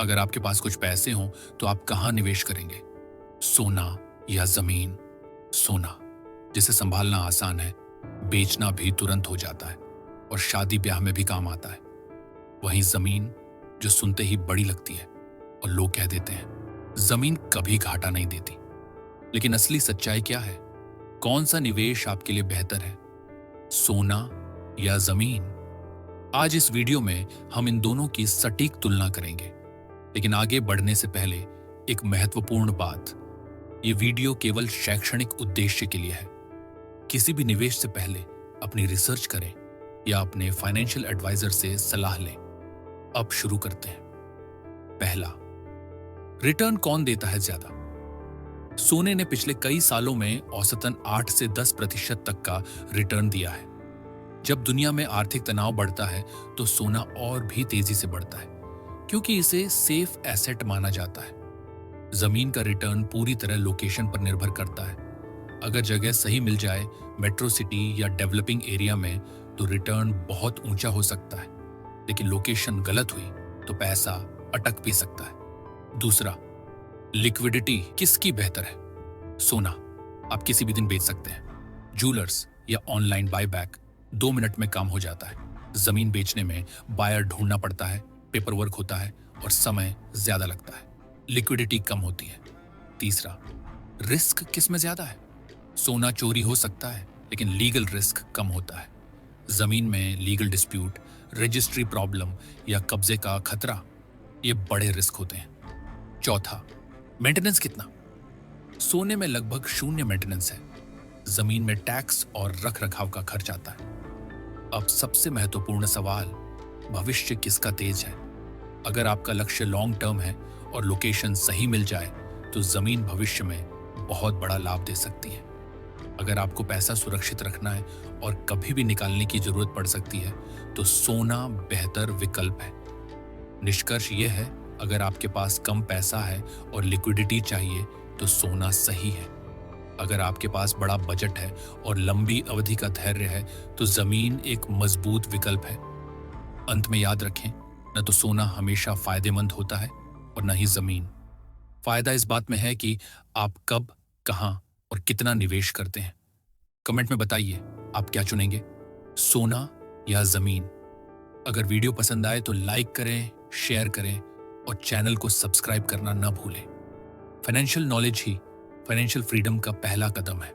अगर आपके पास कुछ पैसे हों तो आप कहाँ निवेश करेंगे? सोना या जमीन? सोना, जिसे संभालना आसान है, बेचना भी तुरंत हो जाता है और शादी ब्याह में भी काम आता है। वहीं जमीन, जो सुनते ही बड़ी लगती है और लोग कह देते हैं जमीन कभी घाटा नहीं देती। लेकिन असली सच्चाई क्या है? कौन सा निवेश आपके लिए बेहतर है, सोना या जमीन? आज इस वीडियो में हम इन दोनों की सटीक तुलना करेंगे। लेकिन आगे बढ़ने से पहले एक महत्वपूर्ण बात, ये वीडियो केवल शैक्षणिक उद्देश्य के लिए है। किसी भी निवेश से पहले अपनी रिसर्च करें या अपने फाइनेंशियल एडवाइजर से सलाह लें। अब शुरू करते हैं। पहला, रिटर्न कौन देता है ज्यादा? सोने ने पिछले कई सालों में औसतन 8 से 10% तक का रिटर्न दिया है। जब दुनिया में आर्थिक तनाव बढ़ता है तो सोना और भी तेजी से बढ़ता है, क्योंकि इसे सेफ एसेट माना जाता है। जमीन का रिटर्न पूरी तरह लोकेशन पर निर्भर करता है। अगर जगह सही मिल जाए, मेट्रो सिटी या डेवलपिंग एरिया में, तो रिटर्न बहुत ऊंचा हो सकता है। लेकिन लोकेशन गलत हुई तो पैसा अटक भी सकता है। दूसरा, लिक्विडिटी किसकी बेहतर है? सोना आप किसी भी दिन बेच सकते हैं। जूलर्स या ऑनलाइन बायबैक 2 मिनट में काम हो जाता है। जमीन बेचने में बायर ढूंढना पड़ता है, पेपर वर्क होता है और समय ज्यादा लगता है। लिक्विडिटी कम होती है। तीसरा, रिस्क किस में ज्यादा है? सोना चोरी हो सकता है, लेकिन लीगल रिस्क कम होता है। जमीन में लीगल डिस्प्यूट, रजिस्ट्री प्रॉब्लम या कब्जे का खतरा, ये बड़े रिस्क होते हैं। चौथा, मेंटेनेंस कितना? सोने में लगभग शून्य मेंटेनेंस है। जमीन में टैक्स और रख रखाव का खर्च आता है। अब सबसे महत्वपूर्ण सवाल, भविष्य किसका तेज है? अगर आपका लक्ष्य लॉन्ग टर्म है और लोकेशन सही मिल जाए तो जमीन भविष्य में बहुत बड़ा लाभ दे सकती है। अगर आपको पैसा सुरक्षित रखना है और कभी भी निकालने की जरूरत पड़ सकती है तो सोना बेहतर विकल्प है। निष्कर्ष यह है, अगर आपके पास कम पैसा है और लिक्विडिटी चाहिए तो सोना सही है। अगर आपके पास बड़ा बजट है और लंबी अवधि का धैर्य है तो जमीन एक मजबूत विकल्प है। अंत में याद रखें, न तो सोना हमेशा फायदेमंद होता है और न ही जमीन। फायदा इस बात में है कि आप कब, कहां और कितना निवेश करते हैं। कमेंट में बताइए आप क्या चुनेंगे, सोना या जमीन? अगर वीडियो पसंद आए तो लाइक करें, शेयर करें और चैनल को सब्सक्राइब करना न भूलें। फाइनेंशियल नॉलेज ही फाइनेंशियल फ्रीडम का पहला कदम है।